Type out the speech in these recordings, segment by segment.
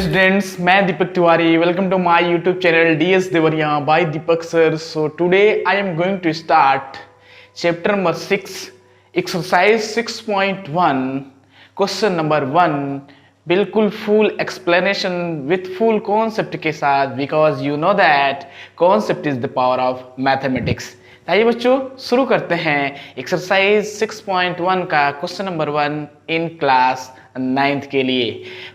Students, मैं Deepak Tiwari. Welcome to my YouTube channel DS Deoria by Deepak sir. So today I am going to start chapter number 6 exercise 6.1 question number 1 बिल्कुल full explanation with full concept के साथ, because you know that concept is the power of mathematics. आइए बच्चों, शुरू करते हैं exercise 6.1 का question number 1 in class 9th के लिए।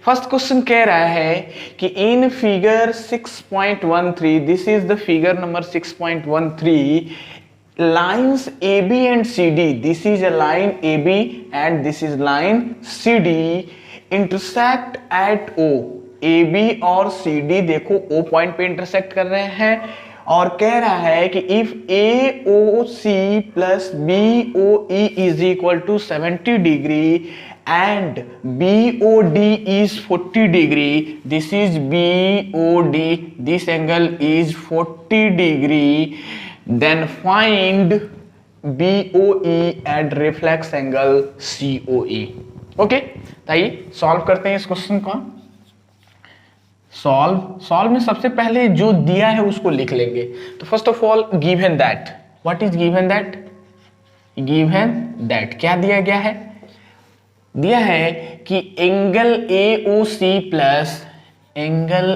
फर्स्ट क्वेश्चन कह रहा है कि in figure 6.13, this is the figure number 6.13, lines AB and CD, this is a line AB and this is line CD intersect at O। AB और CD देखो O point पे intersect कर रहे हैं और कह रहा है कि if AOC plus BOE is equal to 70 degree and BOD is 40 degree, this is BOD, this angle is 40 degree, then find BOE and reflex angle COE। Okay, आइए सॉल्व करते हैं इस क्वेश्चन को। सॉल्व में सबसे पहले जो दिया है उसको लिख लेंगे। तो first of all given that, what is given that? Given that क्या दिया गया है? दिया है कि angle AOC plus angle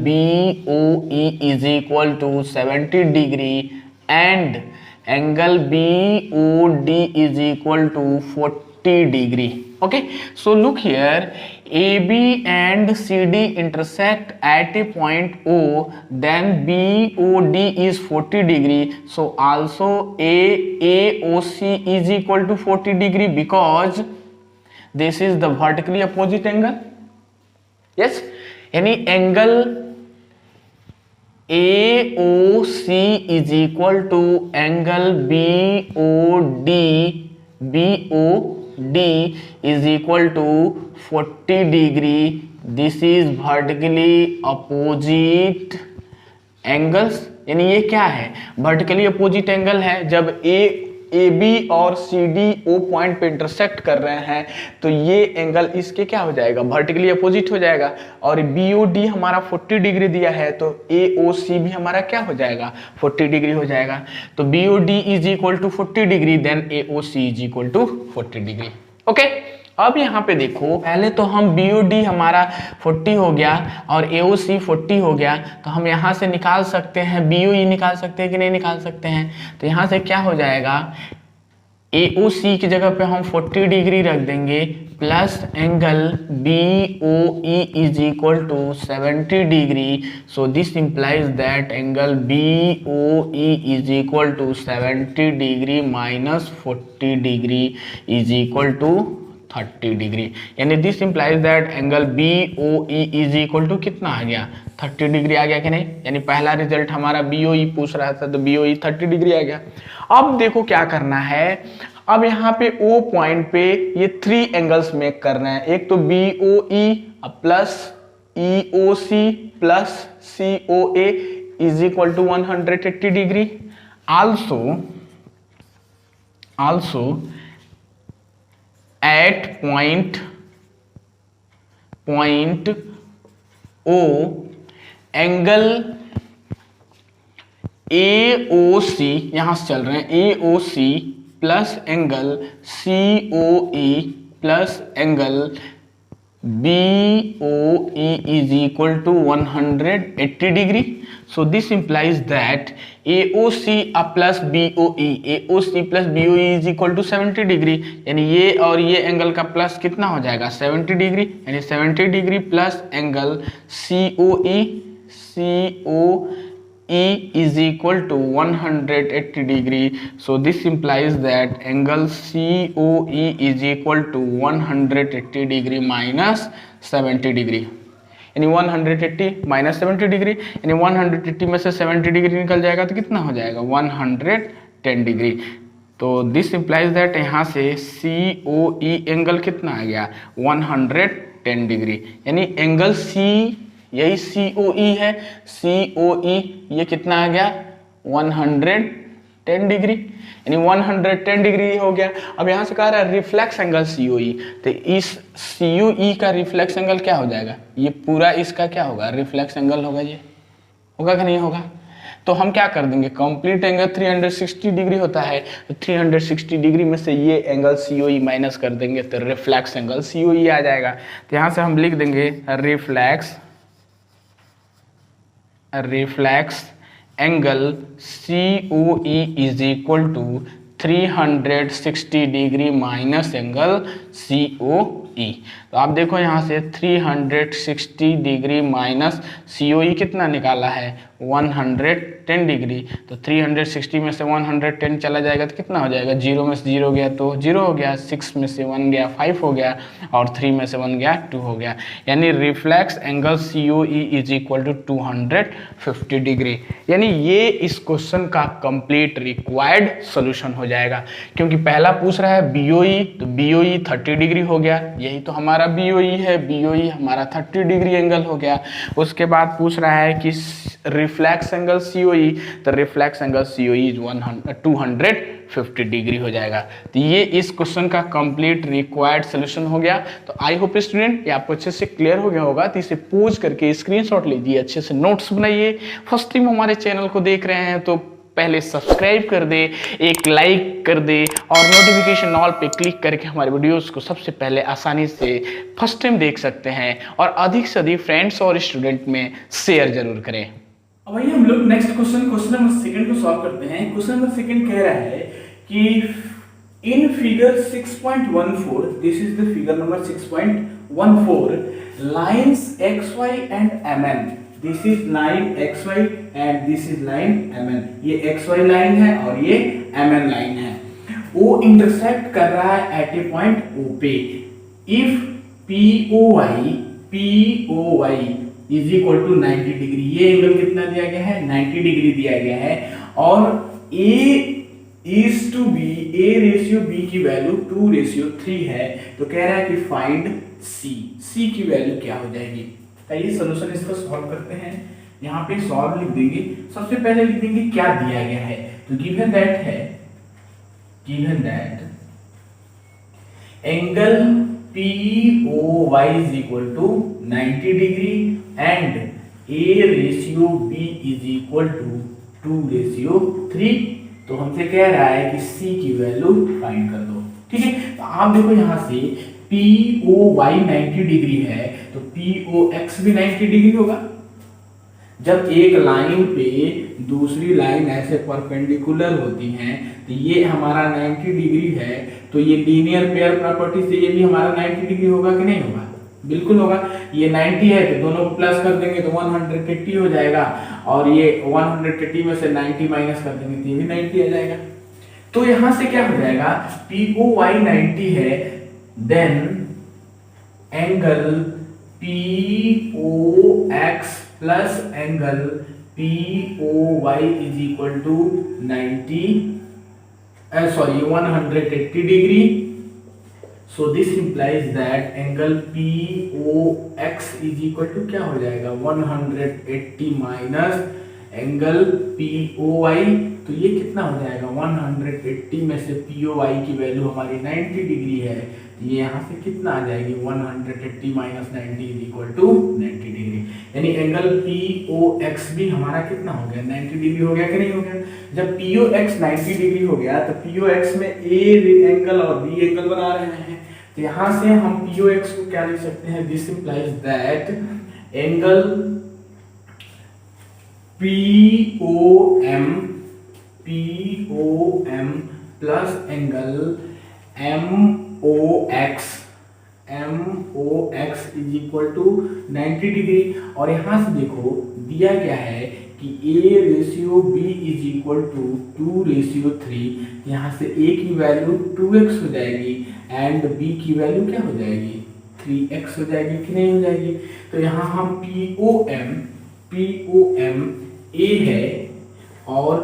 BOE is equal to 70 degree and angle BOD is equal to 40 degree. Okay, so look here, AB and CD intersect at a point O, then BOD is 40 degree, so also AOC is equal to 40 degree because this is the vertically opposite angle। yes, यानी angle AOC is equal to angle BOD is equal to 40 degree। this is vertically opposite angles। यानी ये क्या है? Vertically opposite angle है। जब AB और CD O point पे intersect कर रहे हैं तो ये एंगल इसके क्या हो जाएगा? वर्टिकली अपोजिट हो जाएगा। और BOD हमारा 40 डिग्री दिया है तो AOC भी हमारा क्या हो जाएगा? 40 डिग्री हो जाएगा। तो BOD is equal to 40 degree, then AOC is equal to 40 degree. Okay, अब यहाँ पे देखो, पहले तो हम BOD हमारा 40 हो गया और AOC 40 हो गया, तो हम यहाँ से निकाल सकते हैं BOE निकाल सकते हैं कि नहीं निकाल सकते हैं? तो यहाँ से क्या हो जाएगा? AOC की जगह पे हम 40 डिग्री रख देंगे plus angle BOE is equal to 70 degree. So this implies that angle BOE is equal to 70 degree minus 40 degree is equal to 30 degree. यानी this implies that angle BOE is equal to कितना आ गया? 30 degree आ गया कि नहीं? यानी पहला result हमारा BOE पूछ रहा था तो BOE 30 डिग्री आ गया। अब देखो क्या करना है। अब यहाँ पे O पॉइंट पे ये 3 एंगल्स मेक कर रहे हैं। एक तो BOE plus EOC plus COA is equal to 180 degree. Also at point O angle AOC यहां से चल रहे हैं, AOC plus angle COE plus angle BOE is equal to 180 degree. So this implies that AOC plus BOE is equal to 70 degree. यानी ये और ये angle का प्लस कितना हो जाएगा? 70 डिग्री। यानी 70 degree plus angle COE is equal to 180 degree। So this implies that angle COE is equal to 180 degree minus 70 degree। यानी 180 माइनस 70 डिग्री, यानी 180 में से 70 डिग्री निकल जाएगा तो कितना हो जाएगा? 110 डिग्री। तो दिस इंप्लाइज दैट यहाँ से COE एंगल कितना आ गया? 110 डिग्री। यानी एंगल यही COE है, COE ये कितना आ गया? 110 10 डिग्री, यानी 110 डिग्री हो गया। अब यहाँ से कह रहा है रिफ्लेक्स एंगल COE, तो इस COE का रिफ्लेक्स एंगल क्या हो जाएगा, ये पूरा इसका क्या होगा, रिफ्लेक्स एंगल होगा, ये होगा कि नहीं होगा। तो हम क्या कर देंगे, कंप्लीट एंगल 360 डिग्री होता है, तो 360 डिग्री में से ये एंगल COE माइनस कर देंगे, तो रिफ्लेक्स एंगल COE आ जाएगा। तो यहाँ से हम लिख देंगे reflex angle COE is equal to 360 degree minus angle COE। तो आप देखो यहाँ से 360 डिग्री माइनस COE कितना निकाला है, 110 डिग्री। तो 360 में से 110 चला जाएगा तो कितना हो जाएगा, 0 में से 0 गया तो 0 हो गया, 6 में से 1 गया 5 हो गया, और 3 में से 1 गया 2 हो गया। यानी reflex angle COE is equal to 250 degree. यानी ये इस क्वेश्चन का कंप्लीट रिक्वायर्ड सॉल्यूशन हो जाएगा, क्योंकि पहला पूछ रहा है BOE, तो BOE 30 डिग्री हो गया, यही तो हमारा BOE है, BOE हमारा 30 डिग्री एंगल हो गया। उसके बाद पूछ रहा है कि रिफ्लेक्स एंगल COE, तो रिफ्लेक्स एंगल COE 250 डिग्री हो जाएगा। तो ये इस क्वेश्चन का कंप्लीट रिक्वायर्ड सॉल्यूशन हो गया। तो आई होप स्टूडेंट ये आपको अच्छे से क्लियर हो गया होगा। तो इसे पोज करके स्क्रीनशॉट लीजिए, अच्छे से नोट्स बनाइए। फर्स्ट टाइम हमारे चैनल को देख रहे हैं तो पहले सब्सक्राइब कर दे, एक लाइक कर दे, और नोटिफिकेशन ऑल पे क्लिक करके हमारे वीडियोस को सबसे पहले आसानी से फर्स्ट टाइम देख सकते हैं, और अधिक से अधिक फ्रेंड्स और स्टूडेंट में शेयर जरूर करें। अब आइए हम लोग नेक्स्ट क्वेश्चन नंबर सेकंड को सॉल्व करते हैं। क्वेश्चन नंबर सेकंड कह रहा है कि in figure 6.14, this is the figure number 6.14, lines XY and MN, this is line XY and this is line MN, ये XY लाइन है और ये MN लाइन है। वो इंटरसेक्ट कर रहा है एट ए पॉइंट O पे। If POY is equal to 90 degree, ये एंगल कितना दिया गया है, 90 डिग्री दिया गया है, और A is to B, A ratio B की वैल्यू 2:3 है। तो कह रहा है कि फाइंड C की वैल्यू क्या हो जाएगी। आइए सॉल्यूशन इसको सॉल्व करते हैं। यहाँ पे सॉल्व लिख देंगे, सबसे पहले लिख देंगे क्या दिया गया है। तो given that angle POY is equal to 90 degree and A ratio B is equal to 2:3। तो हमसे कह रहा है कि C की वैल्यू फाइंड कर दो। ठीक है, तो आप देखो यहाँ से POY 90 डिग्री है तो POX भी 90 डिग्री होगा। जब एक लाइन पे दूसरी लाइन ऐसे परपेंडिकुलर होती हैं तो ये हमारा 90 डिग्री है, तो ये लीनियर पेयर प्रॉपर्टी से ये भी हमारा 90 डिग्री होगा कि नहीं होगा, बिल्कुल होगा। ये 90 है तो दोनों को प्लस कर देंगे तो 180 हो जाएगा, और ये 180 में से 90 माइनस कर देंगे तो ये भी 90 आ जाएगा। तो यहां से क्या हो जाएगा, POY 90 है, then angle POX plus angle POY is equal to 180 degree. So this implies that angle POX is equal to क्या हो जाएगा, 180 माइनस एंगल POY। तो ये कितना हो जाएगा, 180 में से POY की वैल्यू हमारी 90 डिग्री है, तो ये यहाँ से कितना आ जाएगी, 180 minus 90 is equal to 90 degree. यानी एंगल POX भी हमारा कितना हो गया, 90 डिग्री हो गया कि नहीं हो गया। जब POX 90 डिग्री हो गया तो POX में A एंगल और B एंगल बना रहे हैं, तो यहाँ से हम POX को क्या लिख सकते हैं, this implies that angle POM plus angle MOX is equal to 90 degree. और यहाँ से देखो दिया गया है कि A ratio B is equal to 2:3, यहाँ से A की वैल्यू 2x हो जाएगी एंड B की वैल्यू क्या हो जाएगी, 3x हो जाएगी कि नहीं हो जाएगी। तो यहाँ हम POM A है और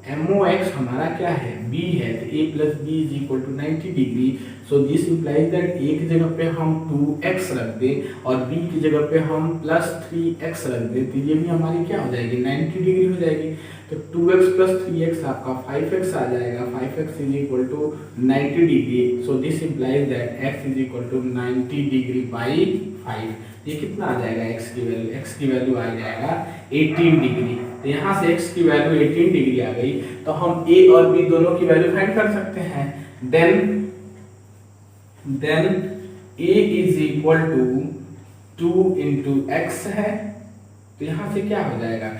MOX हमारा क्या है, B है, तो A plus B is equal to 90 degree. So this implies that A की जगह पे हम 2x रख दें और B की जगह पे हम प्लस 3x रख दें, तो ये भी हमारी क्या हो जाएगी, 90 डिग्री हो जाएगी। तो 2x प्लस 3x आपका 5x आ जाएगा, 5x is equal to 90 degree. So this implies that x is equal to 90 degree by 5। ये कितना आ जाएगा, x की वैल्यू आ जाएगा 18 डिग्री। तो यहाँ से x की वैल्यू 18 डिग्री आ गई, तो हम a और b दोनों की वैल्यू फाइंड कर सकते हैं। Then a is equal to 2 into X है, तो यहाँ से क्या हो जाएगा,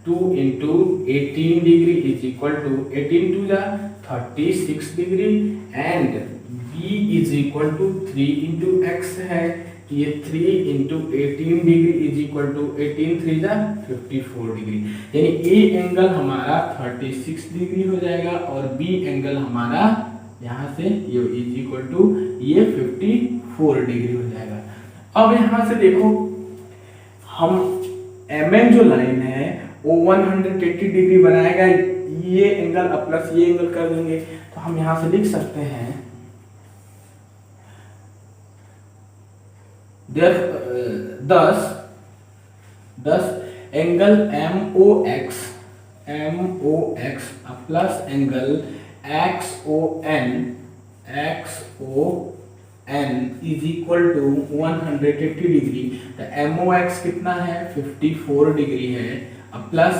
2 into 18 degree is equal to 18 two जा 36 degree and b is equal to 3 into X है, ये 3 into 18 degree is equal to 18 3 जा 54 डिग्री। यानी ए एंगल हमारा 36 डिग्री हो जाएगा और बी एंगल हमारा यहाँ से ये इज इक्वल टू ये 54 डिग्री हो जाएगा। अब यहाँ से देखो हम MN जो लाइन है वो 180 डिग्री बनाएगा, ये एंगल प्लस ये एंगल कर देंगे, तो हम यहाँ से लिख सकते हैं thus angle MOX plus angle XON is equal to 180 degree. तो MOX कितना है, 54 डिग्री है, अब प्लस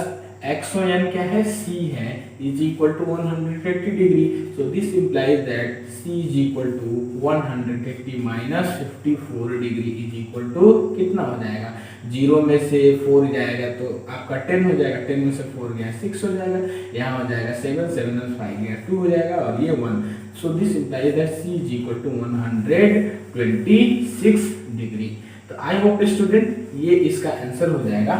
XON क्या है, C है, is equal to 180 degree. So this implies that C is equal to 180 minus 54 degree is equal to कितना हो जाएगा, 0 में से 4 जाएगा तो आपका 10 हो जाएगा, 10 में से 4 गया 6 हो जाएगा, यहाँ हो जाएगा 7 7 में 5 गया 2 हो जाएगा और ये 1। So this implies that C is equal to 126 degree. तो आई होप स्टूडेंट ये इसका आंसर हो जाएगा।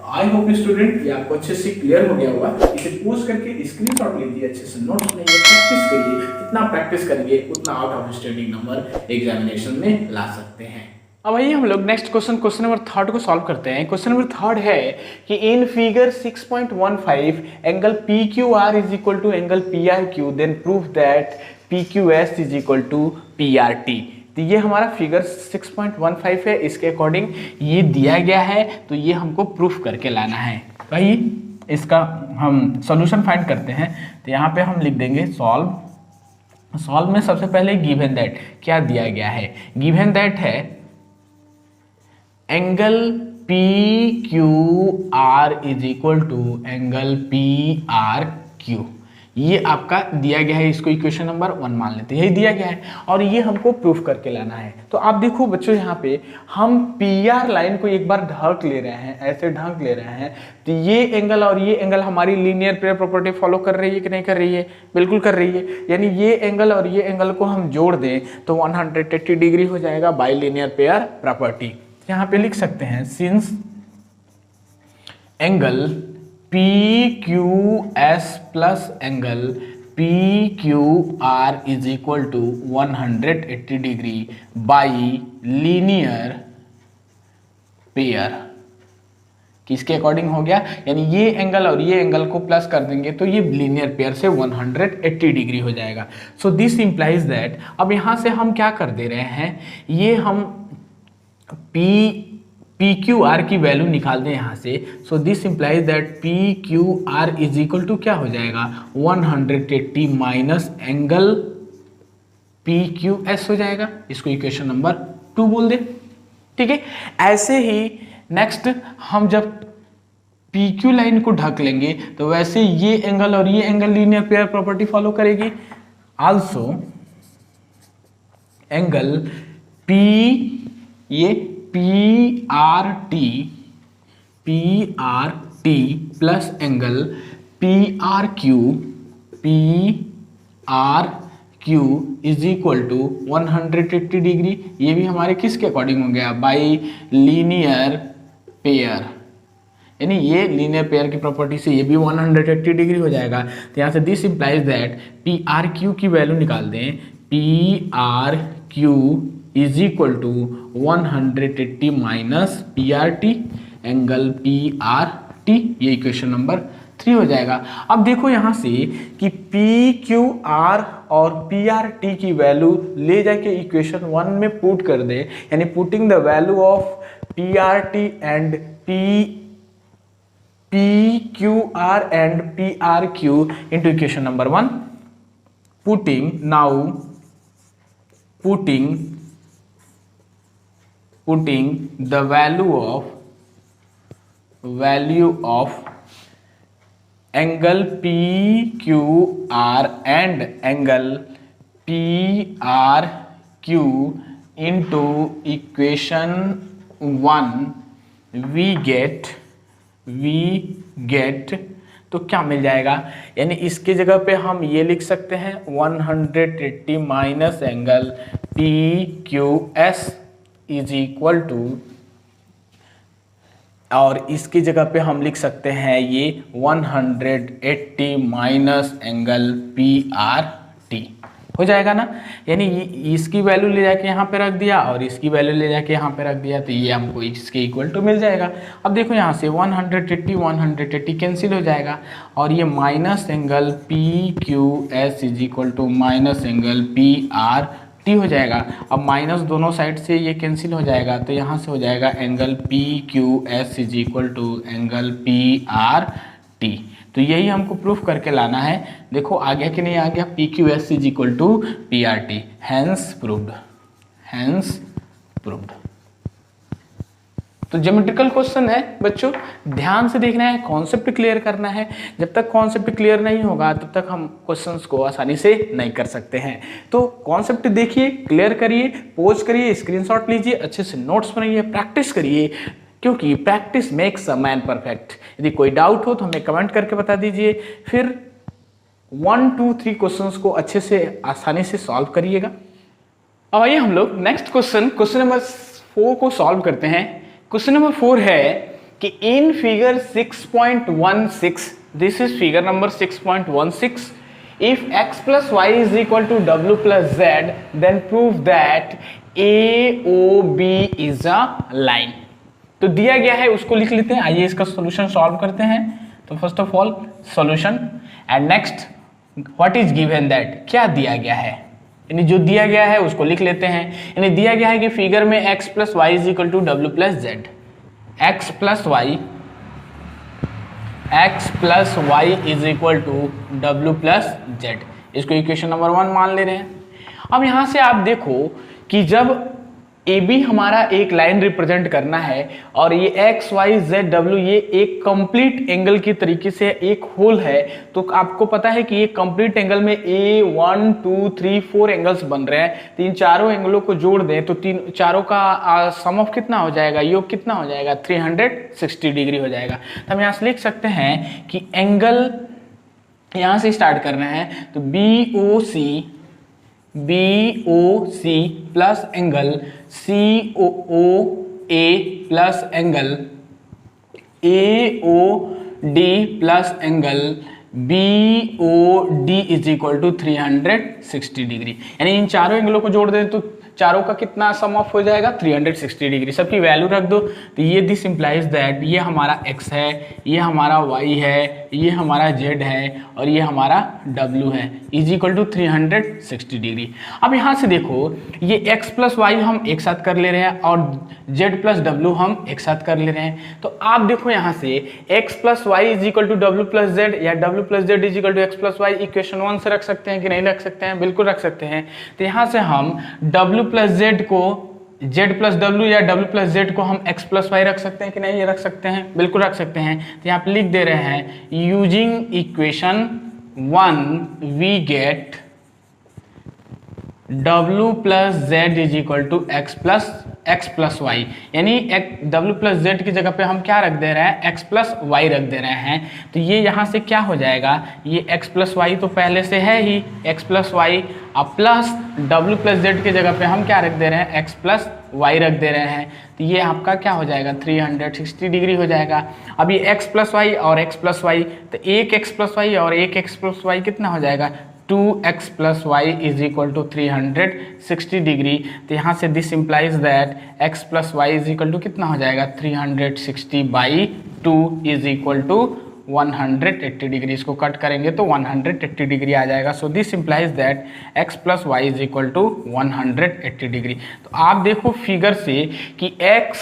आई होप स्टूडेंट ये आपको अच्छे से क्लियर हो गया होगा। इसे पोस्ट करके स्क्रीनशॉट लीजिए, अच्छे से नोट्स लीजिए, प्रैक्टिस करिए, जितना प्रैक्टिस करेंगे उतना out of standing number examination में ला सकते हैं। अब आइए हम लोग नेक्स्ट क्वेश्चन नंबर 3 को सॉल्व करते हैं। क्वेश्चन नंबर 3 है कि in figure 6.15 angle PQR is equal to angle PRQ, then prove that PQS is equal to PRT। तो ये हमारा फिगर 6.15 है, इसके अकॉर्डिंग ये दिया गया है, तो ये हमको प्रूफ करके लाना है। तो आइए इसका हम सॉल्यूशन फाइंड करते हैं। तो यहाँ पे हम लिख देंगे सॉल्व में सबसे पहले गिवन दैट क्या दिया गया है, गिवन दैट है angle PQR is equal to angle PRQ। ये आपका दिया गया है, इसको इक्वेशन नंबर 1 मान लेते हैं, यही दिया गया है और ये हमको प्रूफ करके लाना है। तो आप देखो बच्चों यहाँ पे हम PR लाइन को एक बार ढक ले रहे हैं, ऐसे ढक ले रहे हैं, तो ये एंगल और ये एंगल हमारी लीनियर पेयर प्रॉपर्टी फॉलो कर रही है कि नहीं कर रही है, बिल्कुल कर रही है। यानी ये एंगल और ये एंगल को हम जोड़ दें तो 180 डिग्री हो जाएगा बाय लीनियर पेयर प्रॉपर्टी। यहाँ पे लिख सकते हैं since angle PQS plus angle PQR is equal to 180 degree by linear pair, किसके अकॉर्डिंग हो गया, यानी ये एंगल और ये एंगल को प्लस कर देंगे तो ये लीनियर पेयर से 180 डिग्री हो जाएगा। सो दिस इंप्लाइज दैट, अब यहाँ से हम क्या कर दे रहे हैं, ये हम PQR की वैल्यू निकाल दें यहाँ से। So this implies that PQR is equal to क्या हो जाएगा, 180 माइनस एंगल PQS हो जाएगा, इसको इक्वेशन नंबर 2 बोल दे। ठीक है, ऐसे ही नेक्स्ट हम जब PQ लाइन को ढक लेंगे तो वैसे ये एंगल और ये angle linear pair property follow करेगी। Also angle PRT plus angle PRQ is equal to 180 degree, ये भी हमारे किसके अकॉर्डिंग हो गया, बाई लीनियर पेयर, यानी ये लीनियर पेयर की प्रॉपर्टी से ये भी 180 डिग्री हो जाएगा। तो यहाँ से दिस इंप्लाइज दैट PRQ की वैल्यू निकाल दें, PRQ is equal to 180 minus PRT angle PRT T, ये इक्वेशन नंबर 3 हो जाएगा। अब देखो यहाँ से कि पी क्यू आर और पी आर टी की वैल्यू ले जाके इक्वेशन 1 में पुट कर दे, यानी putting the value of P R T and P Q R and P R Q into equation number 1, putting the value of angle PQR and angle PRQ into equation 1, we get तो क्या मिल जाएगा, यानी इसकी जगह पे हम ये लिख सकते हैं 180 minus angle PQS is equal to, और इसकी जगह पे हम लिख सकते हैं ये 180 माइनस एंगल PRT हो जाएगा ना। यानी इसकी वैल्यू ले जाके यहाँ पे रख दिया और इसकी वैल्यू ले जाके यहाँ पे रख दिया, तो ये हमको इसके इक्वल टू मिल जाएगा। अब देखो यहाँ से 180 कैंसिल हो जाएगा और ये minus angle PQS is equal to minus angle PRT हो जाएगा। अब माइनस दोनों साइड से ये कैंसिल हो जाएगा, तो यहाँ से हो जाएगा angle PQS is equal to angle PRT। तो यही हमको प्रूफ करके लाना है। देखो आ गया कि नहीं आ गया, PQS is equal to PRT, hence proved. तो ज्योमेट्रिकल क्वेश्चन है बच्चों, ध्यान से देखना है, कॉन्सेप्ट क्लियर करना है। जब तक कॉन्सेप्ट क्लियर नहीं होगा तब तक हम क्वेश्चंस को आसानी से नहीं कर सकते हैं। तो कॉन्सेप्ट देखिए, क्लियर करिए, पोज करिए, स्क्रीनशॉट लीजिए, अच्छे से नोट्स बनाइए, प्रैक्टिस करिए, क्योंकि practice makes a man perfect. यदि कोई डाउट हो तो हमें कमेंट करके बता दीजिए, फिर 1, 2, 3 क्वेश्चंस को अच्छे से आसानी से सॉल्व करिएगा। अब आइए हम लोग नेक्स्ट क्वेश्चन नंबर 4 को सॉल्व करते हैं। क्वेश्चन नंबर 4 है कि in figure 6.16, this is figure number 6.16, if x plus y is equal to w plus z, then prove that AOB is a line। तो दिया गया है उसको लिख लेते हैं। आइए इसका सॉल्यूशन सॉल्व करते हैं। तो first of all solution and next what is given that, क्या दिया गया है, यानी जो दिया गया है उसको लिख लेते हैं। यानी दिया गया है कि फिगर में x plus Y is equal to W plus Z, x plus Y is equal to W plus Z, इसको इक्वेशन नंबर 1 मान ले रहे हैं। अब यहां से आप देखो कि जब AB हमारा एक लाइन रिप्रेजेंट करना है और ये x y z w ये एक कंप्लीट एंगल की तरीके से एक होल है, तो आपको पता है कि ये कंप्लीट एंगल में A 1 2 3 4 एंगल्स बन रहे हैं। तो इन चारों एंगलों को जोड़ दें तो चारों का सम ऑफ कितना हो जाएगा, योग कितना हो जाएगा, 360 डिग्री हो जाएगा। तो हम यहाँ से लिख सकते हैं कि एंगल यहाँ से स्टार्ट करना है, तो BOC plus angle COA plus angle AOD plus angle BOD is equal to 360 degree. यानी इन चारों एंगलों को जोड़ दें तो चारों का कितना सम ऑफ हो जाएगा, 360 डिग्री। सबकी वैल्यू रख दो, तो ये दिस इंप्लाइज दैट ये हमारा x है, ये हमारा y है, ये हमारा z है और ये हमारा w है, इज इक्वल टू 360 डिग्री। अब यहाँ से देखो ये x प्लस वाई हम एक साथ कर ले रहे हैं और z प्लस w हम एक साथ कर ले रहे हैं। तो आप देखो यहाँ से x plus Y is equal to W plus Z या w plus Z is equal to x plus Y equation 1 से रख सकते हैं कि नहीं रख सकते हैं, बिल्कुल रख सकते हैं। तो यहाँ से हम w प्लस जेड को z प्लस w या w प्लस जेड को हम x प्लस वाई रख सकते हैं कि नहीं, ये रख सकते हैं, बिल्कुल रख सकते हैं। तो यहाँ पे लिख दे रहे हैं using equation 1 we get w plus Z is equal to x plus Y, यानी w प्लस जेड की जगह पे हम क्या रख दे रहे हैं, x प्लस वाई रख दे रहे हैं। तो ये यहाँ से क्या हो जाएगा, ये x प्लस वाई तो पहले से है ही, x प्लस वाई, अब प्लस w प्लस जेड की जगह पे हम क्या रख दे रहे हैं, x प्लस वाई रख दे रहे हैं। तो ये आपका क्या हो जाएगा, 360 डिग्री हो जाएगा। अब ये x प्लस वाई और x प्लस वाई, तो एक x प्लस वाई और एक x प्लस वाई कितना हो जाएगा, 2x plus Y is equal to 360 degree. तो यहाँ से this implies that x plus Y is equal to कितना हो जाएगा 360/2 इज इक्वल टू 180 डिग्री। इसको कट करेंगे तो 180 डिग्री आ जाएगा। So this implies that x plus Y is equal to 180 degree. तो आप देखो फिगर से कि x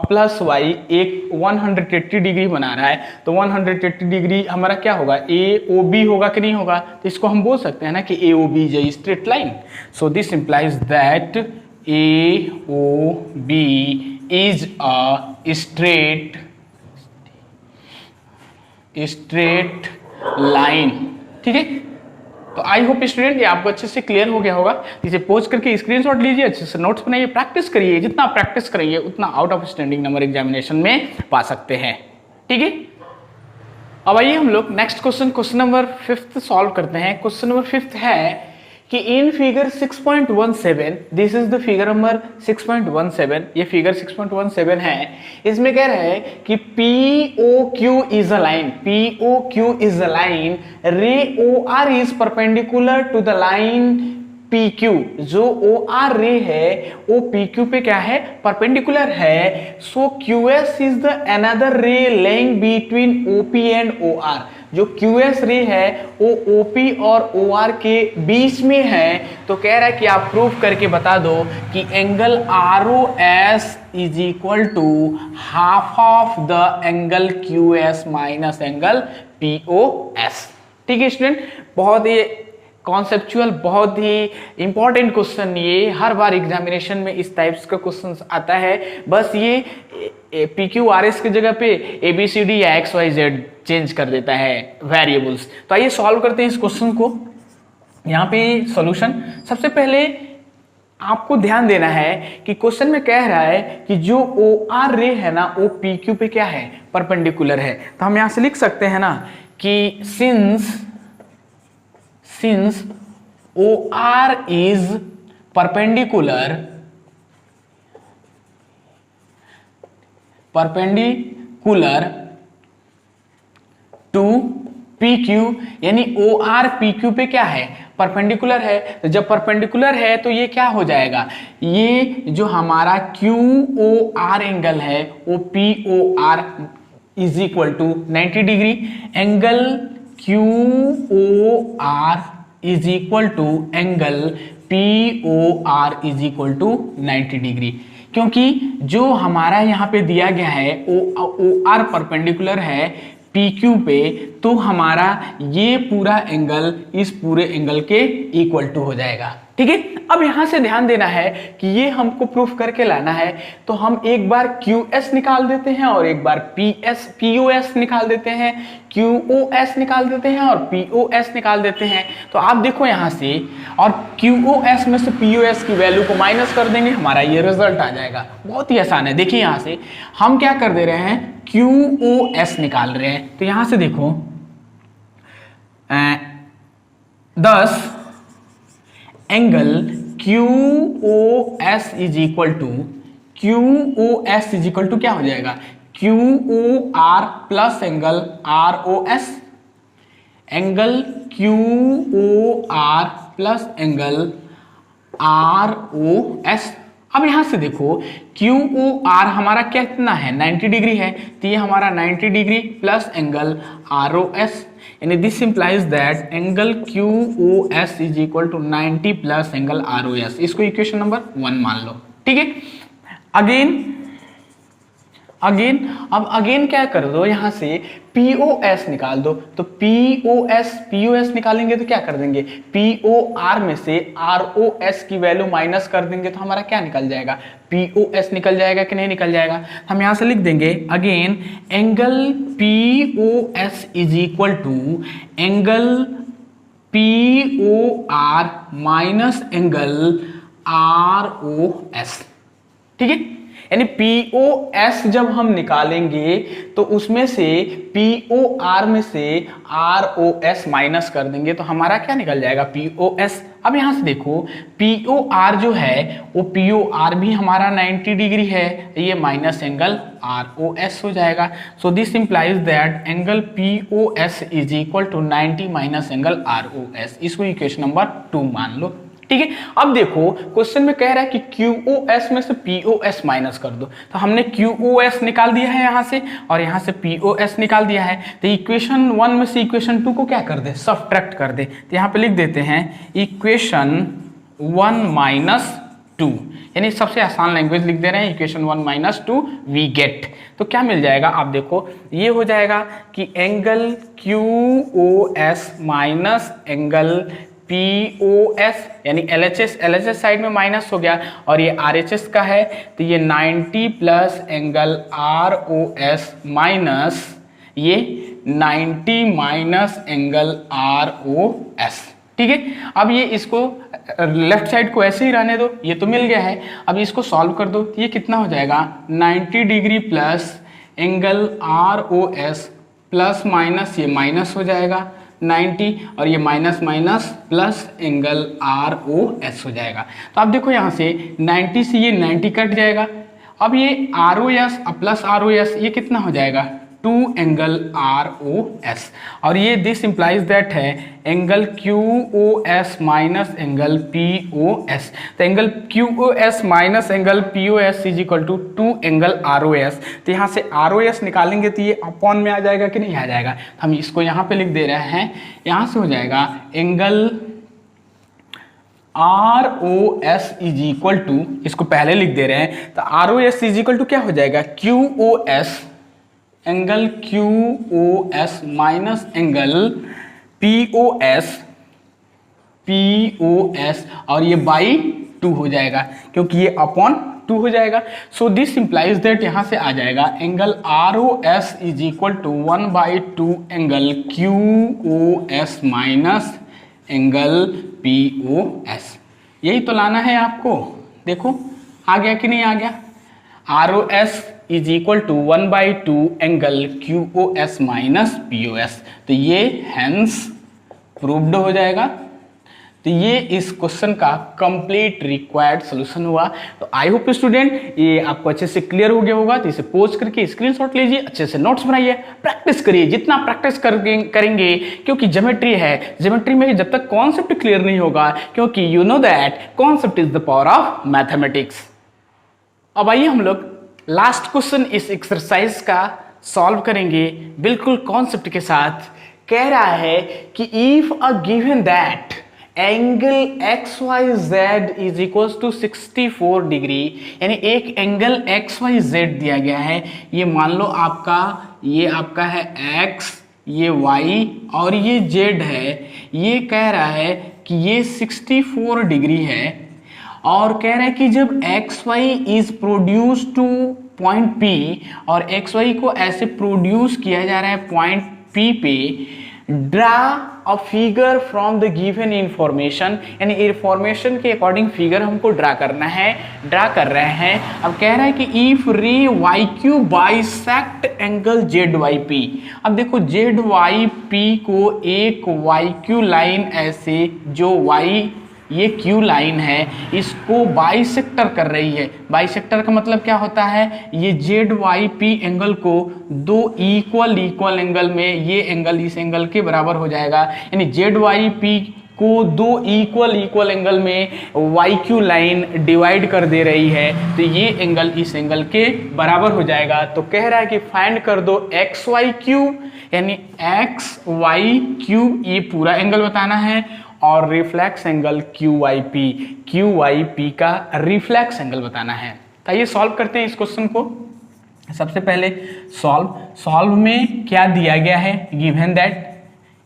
प्लस वाई एक 180 डिग्री बना रहा है, तो 180 डिग्री हमारा क्या होगा AOB होगा कि नहीं होगा। तो इसको हम बोल सकते हैं ना कि AOB is a straight line. So this implies that AOB is a straight line. ठीक है, तो आई होप स्टूडेंट ये आपको अच्छे से क्लियर हो गया होगा। इसे पोस्ट करके स्क्रीनशॉट लीजिए, अच्छे से नोट्स बनाइए, प्रैक्टिस करिए। जितना प्रैक्टिस करेंगे उतना out of standing number examination में पा सकते हैं। ठीक है, अब आइए हम लोग नेक्स्ट क्वेश्चन नंबर 5 सॉल्व करते हैं। क्वेश्चन नंबर 5 है कि in figure 6.17, this is the figure number 6.17, ये फिगर 6.17 है। इसमें कह रहा है कि POQ is a line, POQ is a line, ray OR is perpendicular to the line PQ। जो OR रे है वो PQ पे क्या है परपेंडिकुलर है। सो QS इज द अनदर रे laying between OP and OR। जो QS रे है वो OP और OR के बीच में है। तो कह रहा है कि आप प्रूफ करके बता दो कि angle ROS is equal to half of the angle QS minus angle POS। ठीक है स्टूडेंट, बहुत ही कॉन्सेप्चुअल, बहुत ही इंपॉर्टेंट क्वेश्चन। ये हर बार एग्जामिनेशन में इस टाइप्स का क्वेश्चन आता है। बस ये PQRS की जगह पे ABCD या XYZ चेंज कर देता है वेरिएबल्स। तो आइए सॉल्व करते हैं इस क्वेश्चन को। यहाँ पे सॉल्यूशन, सबसे पहले आपको ध्यान देना है कि क्वेश्चन में कह रहा है कि जो OR रे है ना वो PQ पे क्या है परपेंडिकुलर है। तो हम यहाँ से लिख सकते हैं ना कि since OR is perpendicular to PQ, यानी OR PQ पे क्या है परपेंडिकुलर है। तो जब परपेंडिकुलर है तो ये क्या हो जाएगा, ये जो हमारा QOR एंगल है वो POR is equal to 90 degree. Angle QOR is equal to angle POR is equal to 90 degree, क्योंकि जो हमारा यहाँ पे दिया गया है OR परपेंडिकुलर है PQ पे, तो हमारा ये पूरा एंगल इस पूरे एंगल के इक्वल टू हो जाएगा। ठीक है, अब यहां से ध्यान देना है कि ये हमको प्रूफ करके लाना है। तो हम एक बार QS निकाल देते हैं और एक बार POS निकाल देते हैं, QOS निकाल देते हैं और POS निकाल देते हैं। तो आप देखो यहां से, और QOS में से POS की वैल्यू को माइनस कर देंगे, हमारा ये रिजल्ट आ जाएगा। बहुत ही आसान है। देखिए यहां से हम क्या कर दे रहे हैं, QOS निकाल रहे हैं। तो यहां से देखो 10 angle QOS is equal to क्या हो जाएगा, QOR plus angle ROS, angle QOR plus angle ROS। अब यहां से देखो QOR हमारा कितना है 90 डिग्री है, तो ये हमारा 90 डिग्री प्लस एंगल ROS, यानी this implies that angle QOS is equal to 90 plus angle ROS। इसको इक्वेशन नंबर 1 मान लो। ठीक है, अब अगेन क्या कर दो, यहां से POS निकाल दो। तो POS निकालेंगे तो क्या कर देंगे, POR में से ROS की वैल्यू माइनस कर देंगे तो हमारा क्या निकल जाएगा, POS निकल जाएगा कि नहीं निकल जाएगा। हम यहां से लिख देंगे again angle POS is equal to angle POR minus angle ROS। ठीक है, यानी POS जब हम निकालेंगे तो उसमें से POR में से ROS माइनस कर देंगे तो हमारा क्या निकल जाएगा, POS। अब यहां से देखो POR जो है वो POR भी हमारा 90 डिग्री है, ये माइनस एंगल ROS हो जाएगा। So this implies that angle POS is equal to 90 minus angle ROS। इसको इक्वेशन नंबर 2 मान लो, ठीक है। अब देखो क्वेश्चन में कह रहा है कि QOS में से POS माइनस कर दो, तो हमने QOS निकाल दिया है यहां से और यहां से POS निकाल दिया है, तो इक्वेशन 1 में से इक्वेशन 2 को क्या कर दे, सब्ट्रैक्ट कर दे। तो यहां पे लिख देते हैं इक्वेशन 1 माइनस 2, यानी सबसे आसान लैंग्वेज लिख दे रहे हैं, इक्वेशन 1 माइनस 2 वी गेट। तो क्या मिल जाएगा, आप देखो ये हो जाएगा कि angle QOS minus angle POS यानी LHS साइड में माइनस हो गया और ये RHS का है, तो ये 90 प्लस एंगल ROS माइनस ये 90 माइनस एंगल ROS, ठीक है। अब ये इसको लेफ्ट साइड को ऐसे ही रहने दो, ये तो मिल गया है। अब इसको सॉल्व कर दो, ये कितना हो जाएगा, 90 degree plus angle ROS plus minus ये माइनस हो जाएगा 90 और ये minus minus plus angle ROS हो जाएगा। तो आप देखो यहाँ से 90 से ये 90 कट जाएगा। अब ये ROS प्लस ROS ये कितना हो जाएगा, 2 एंगल ROS और ये दिस इंप्लाइज दैट है angle QOS minus angle POS। तो angle QOS minus angle POS is equal to 2 angle ROS। तो यहाँ से ROS निकालेंगे तो ये अपॉन में आ जाएगा कि नहीं आ जाएगा, तो हम इसको यहाँ पे लिख दे रहे हैं, यहाँ से हो जाएगा angle ROS is equal to, इसको पहले लिख दे रहे हैं, तो ROS इज इक्वल टू क्या हो जाएगा, QOS angle QOS minus angle POS और ये बाई 2 हो जाएगा क्योंकि ये अपॉन 2 हो जाएगा। सो दिस इंप्लाइज दैट यहाँ से आ जाएगा angle ROS is equal to 1/2 angle QOS minus angle POS। यही तो लाना है आपको, देखो आ गया कि नहीं आ गया। ROS is equal to 1/2 angle QOS minus POS, तो ये हैंस प्रूव्ड हो जाएगा। तो ये इस क्वेश्चन का कंप्लीट रिक्वायर्ड सॉल्यूशन हुआ। तो आई होप स्टूडेंट ये आपको अच्छे से क्लियर हो गया होगा। तो इसे पोज करके स्क्रीनशॉट लीजिए, अच्छे से नोट्स बनाइए, प्रैक्टिस करिए, जितना प्रैक्टिस करेंगे क्योंकि ज्योमेट्री है, ज्योमेट्री में जब तक कॉन्सेप्ट क्लियर नहीं होगा, क्योंकि you know that concept is the power of mathematics. अब आइए हम लोग लास्ट क्वेश्चन इस एक्सरसाइज का सॉल्व करेंगे बिल्कुल कॉन्सेप्ट के साथ। कह रहा है कि if a given that angle XYZ is equal to 64 degree, यानी एक एंगल XYZ दिया गया है, ये मान लो आपका ये आपका है X, ये Y और ये Z है। ये कह रहा है कि ये 64 डिग्री है और कह रहा है कि जब XY is produce two point P और XY को ऐसे प्रोड्यूस किया जा रहा है पॉइंट P पे, draw a figure from the given information, यानी इंफॉर्मेशन के अकॉर्डिंग फिगर हमको ड्रा करना है, ड्रा कर रहे हैं। अब कह रहा है कि इफ रे YQ बाइसेक्ट एंगल ZYP। अब देखो ZYP को एक YQ लाइन ऐसे जो Y ये Q लाइन है इसको बाइसेक्टर कर रही है। बाइसेक्टर का मतलब क्या होता है, ये ZYP एंगल को दो इक्वल एंगल में ये एंगल इस एंगल के बराबर हो जाएगा, यानी ZYP को दो इक्वल एंगल में YQ लाइन डिवाइड कर दे रही है, तो ये एंगल इस एंगल के बराबर हो जाएगा। तो कह रहा है कि फाइंड कर दो XYQ, यानी XYQ ये पूरा एंगल बताना है और रिफ्लेक्स एंगल QYP का रिफ्लेक्स एंगल बताना है। तो ये सॉल्व करते हैं इस क्वेश्चन को। सबसे पहले सॉल्व में क्या दिया गया है, गिवन दैट,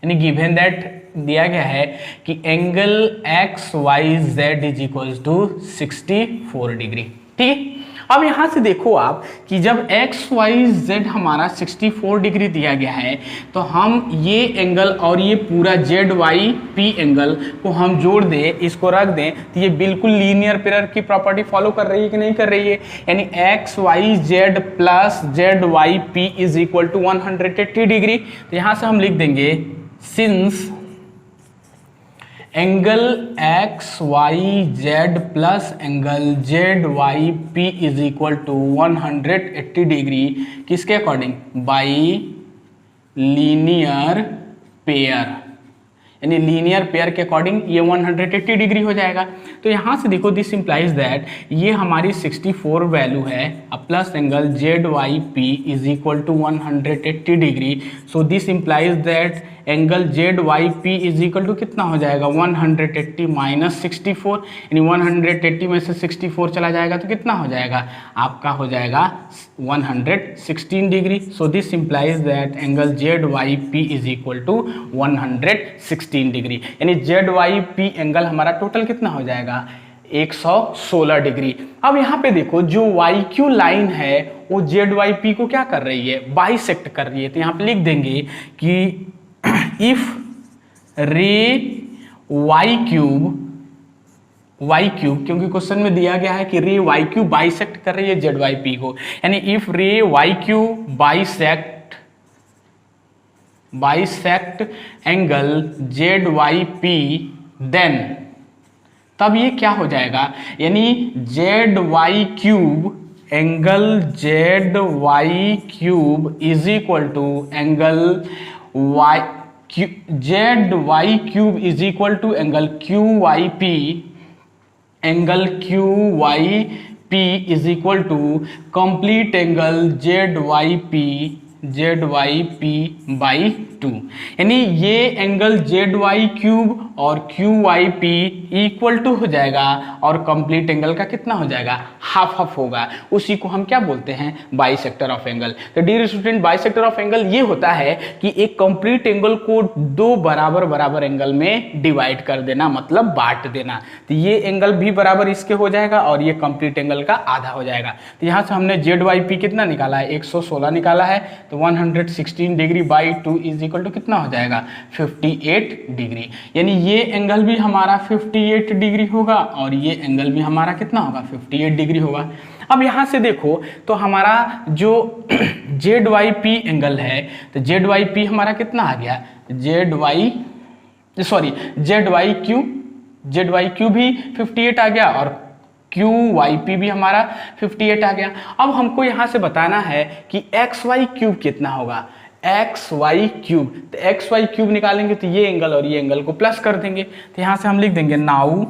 यानी गिवन दैट दिया गया है कि angle XYZ is equal to 64 degree, ठीक है। अब यहाँ से देखो आप कि जब एक्स वाई जेड हमारा 64 डिग्री दिया गया है तो हम ये एंगल और ये पूरा जेड वाई पी एंगल को हम जोड़ दें, इसको रख दें, तो ये बिल्कुल लीनियर पेयर की प्रॉपर्टी फॉलो कर रही है कि नहीं कर रही है। यानी X Y Z plus Z Y P is equal to 180 degree. तो यहाँ से हम लिख देंगे since angle X Y Z plus angle Z Y P is equal to 180 degree, किसके अकॉर्डिंग, बाई लीनियर पेयर, यानी लीनियर पेयर के according ये 180 डिग्री हो जाएगा। तो यहाँ से देखो दिस इंप्लाइज दैट ये हमारी 64 वैल्यू है, अब plus angle Z Y P is equal to 180 degree. So this implies that angle Z Y P is equal to कितना हो जाएगा, 180 माइनस 64, यानी 180 में से 64 चला जाएगा तो कितना हो जाएगा, आपका हो जाएगा 116 degree. So this implies that angle Z Y P is equal to 116 degree, यानी जेड वाई पी एंगल हमारा टोटल कितना हो जाएगा, 116 डिग्री। अब यहाँ पे देखो जो वाई क्यू लाइन है वो जेड वाई पी को क्या कर रही है, बाइसेक्ट कर रही है। तो यहाँ पे लिख देंगे कि इफ रे वाई क्यूब क्योंकि क्वेश्चन में दिया गया है कि रे वाई क्यूब बाइसेक्ट कर रही है जेड वाई पी को, यानी if ray Y Q bisect angle Z Y P, then तब ये क्या हो जाएगा, यानी Z Y Q angle Z Y Q is equal to angle Y Z Y Q is equal to angle Q Y P, angle Q Y P is equal to complete angle Z Y P by 2, यानी ये angle Z Y Q और Q Y P equal to हो जाएगा और complete angle का कितना हो जाएगा, हाफ हाफ होगा। उसी को हम क्या बोलते हैं, बाइसेक्टर ऑफ एंगल। तो dear student, bisector of angle ये होता है कि एक कंप्लीट एंगल को दो बराबर बराबर एंगल में डिवाइड कर देना, मतलब बांट देना। तो ये एंगल भी बराबर इसके हो जाएगा और ये कंप्लीट एंगल का आधा हो जाएगा। तो यहाँ से हमने जेड वाई पी कितना निकाला है, 116 निकाला है, तो 116 degree by 2 is equal to कितना हो जाएगा, 58 डिग्री। यानी ये एंगल भी हमारा 58 डिग्री होगा और ये एंगल भी हमारा कितना होगा, 58 डिग्री होगा। अब यहाँ से देखो तो हमारा जो जेड वाई पी एंगल है, तो जेड वाई पी हमारा कितना आ गया, जेड वाई क्यू भी 58 आ गया और क्यू वाई पी भी हमारा 58 आ गया। अब हमको यहाँ से बताना है कि एक्स वाई क्यूब कितना होगा, एक्स वाई क्यूब। तो एक्स वाई क्यूब निकालेंगे तो ये एंगल और ये एंगल को प्लस कर देंगे। तो यहाँ से हम लिख देंगे now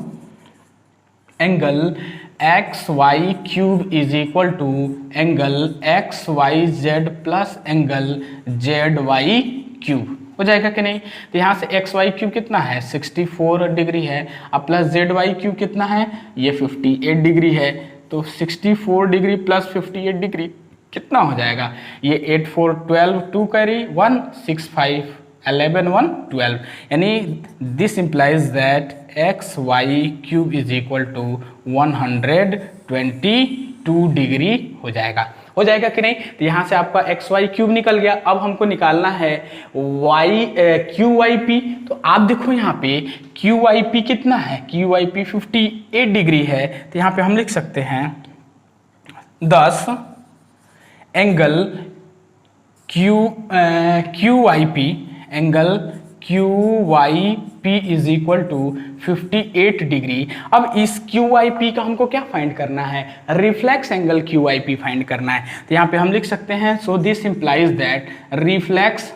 angle X Y Q is equal to angle X Y Z plus angle Z Y Q. हो जाएगा कि नहीं। तो यहाँ से एक्स वाई क्यूब कितना है 64 डिग्री है, अब प्लस जेड वाई क्यूब कितना है ये 58 डिग्री है। तो 64 डिग्री प्लस 58 डिग्री कितना हो जाएगा, ये 8 4 12 2 कैरी 1 6 5 11 1 12, यानी this implies that X Y Q is equal to 122 degree हो जाएगा। हो जाएगा कि नहीं। तो यहाँ से आपका एक्स वाई क्यूब निकल गया। अब हमको निकालना है क्यू वाई पी। तो आप देखो यहाँ पे क्यू वाई पी कितना है, क्यू वाई पी 58 डिग्री है। तो यहाँ पे हम लिख सकते हैं 10 angle Q Y P, angle Q Y P is equal to 58 degree. अब इस क्यू वाई पी का हमको क्या फाइंड करना है, reflex angle Q Y P find करना है। तो यहाँ पे हम लिख सकते हैं so this implies that reflex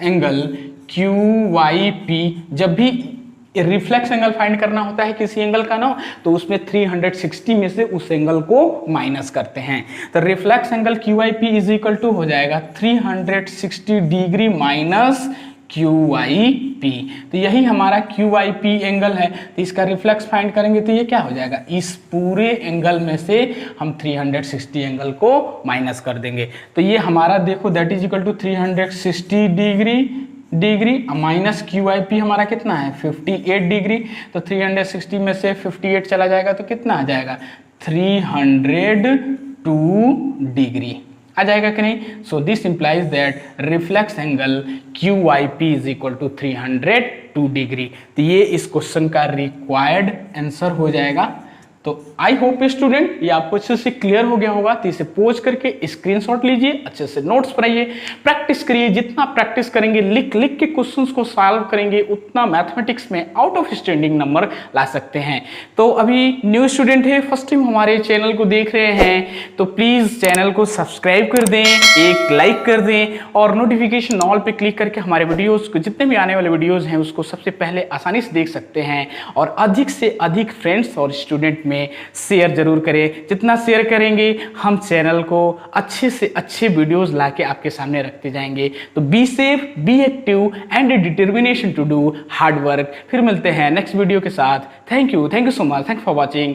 angle Q Y P, जब भी रिफ्लेक्स एंगल फाइंड करना होता है किसी एंगल का ना, तो उसमें 360 में से उस एंगल को माइनस करते हैं। तो reflex angle Q Y P is equal to हो जाएगा 360 degree minus Q Y P. तो यही हमारा क्यू वाई पी एंगल है। तो इसका रिफ्लेक्स फाइंड करेंगे तो ये क्या हो जाएगा, इस पूरे एंगल में से हम 360 एंगल को माइनस कर देंगे। तो ये हमारा देखो that is equal to 360 degree degree, minus QIP हमारा कितना है 58 डिग्री, तो 360 में से 58 चला जाएगा तो कितना आ जाएगा 302 डिग्री आ जाएगा कि नहीं। So this implies that reflex angle QIP is equal to 302 degree. तो ये इस क्वेश्चन का रिक्वायर्ड आंसर हो जाएगा। तो आई होप स्टूडेंट ये आपको अच्छे से क्लियर हो गया होगा। तो इसे पोज करके स्क्रीनशॉट लीजिए, अच्छे से नोट्स बनाइए, प्रैक्टिस करिए। जितना प्रैक्टिस करेंगे, लिख लिख के क्वेश्चंस को सॉल्व करेंगे, उतना मैथमेटिक्स में आउट ऑफ स्टैंडिंग नंबर ला सकते हैं। तो अभी न्यू स्टूडेंट है, फर्स्ट टाइम हमारे चैनल को देख रहे हैं, तो प्लीज चैनल को सब्सक्राइब कर दें, एक लाइक कर दें और नोटिफिकेशन ऑल पे क्लिक करके हमारे वीडियोज को, जितने भी आने वाले वीडियोज हैं उसको सबसे पहले आसानी से देख सकते हैं। और अधिक से अधिक फ्रेंड्स और स्टूडेंट में शेयर जरूर करें। जितना शेयर करेंगे हम चैनल को अच्छे से अच्छे वीडियोस लाके आपके सामने रखते जाएंगे। तो be safe, be active and determination to do hard work. फिर मिलते हैं नेक्स्ट वीडियो के साथ। Thank you so much, thank for watching,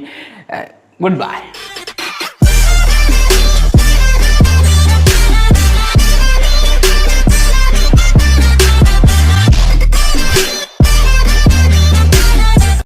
good bye.